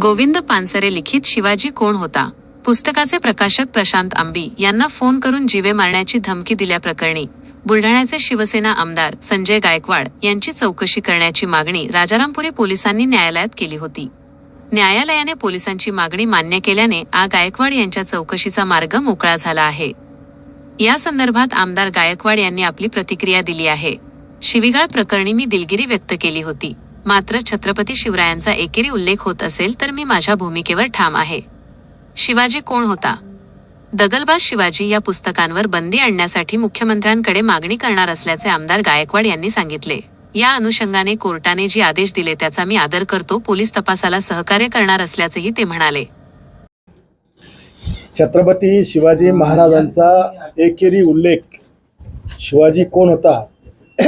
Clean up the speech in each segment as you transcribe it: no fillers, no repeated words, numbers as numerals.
गोविंद पानसरे लिखित शिवाजी कोण होता पुस्तकाचे प्रकाशक प्रशांत आंबी यांना फोन करून जीवे मारण्याची धमकी दिल्याप्रकरणी बुलढाण्याचे शिवसेना आमदार संजय गायकवाड यांची चौकशी करण्याची मागणी राजारामपुरी पोलिसांनी न्यायालयात केली होती। न्यायालयाने पोलिसांची मागणी मान्य केल्याने गायकवाड यांच्या चौकशीचा मार्ग मोकळा झाला आहे। या संदर्भात आमदार गायकवाड यांनी आपली प्रतिक्रिया दिली आहे। शिवीगाळ प्रकरणी मी दिलगिरी व्यक्त केली होती, मात्र छत्रपती शिवरायांचा एकेरी उल्लेख होत असेल तर मी माझ्या भूमिकेवर ठाम आहे। शिवाजी कोण होता? दगलबाज शिवाजी या पुस्तकांवर बंदी आणण्यासाठी मुख्यमंत्र्यांकडे मागणी करणार असल्याचे आमदार गायकवाड यांनी सांगितले। या अनुषंगाने कोर्टाने जे आदेश दिले त्याचा मी आदर करतो, पोलीस तपासाला सहकार्य करणार असल्याचेही ते म्हणाले। छत्रपती शिवाजी महाराजांचा एकेरी उल्लेख शिवाजी कोण होता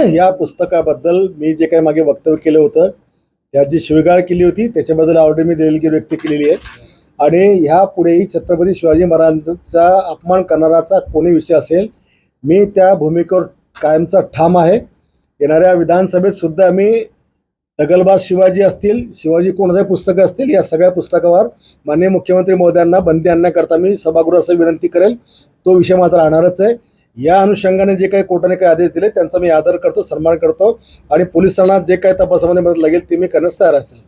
या पुस्तकाबद्दल मी जे काही मागे वक्तव्य केलं होतं, त्याची शिवीगाळ केली होती, त्याच्याबद्दल ऑलरेडी मी दिलगिरी व्यक्त केलेली आहे। आणि ह्या पुढेही छत्रपती शिवाजी महाराजांचा अपमान करणाराचा कोणी विषय असेल, मी त्या भूमिकेवर कायमचा ठाम आहे। येणाऱ्या विधानसभेत सुद्धा मी दगलबाज शिवाजी असतील, शिवाजी कोण पुस्तकं असतील, या सगळ्या पुस्तकावर माननीय मुख्यमंत्री महोदयांना बंदी आणण्याकरता मी सभागृहास विनंती करेल। तो विषय मात्र राहणारच आहे। या अनुषंगाने जे काही कोर्टाने काही आदेश दिले त्यांचा मी आदर करतो, सन्मान करतो आणि पोलिसांना जे काही तपासामध्ये मदत लागेल ती मी करण्यास तयार असेल।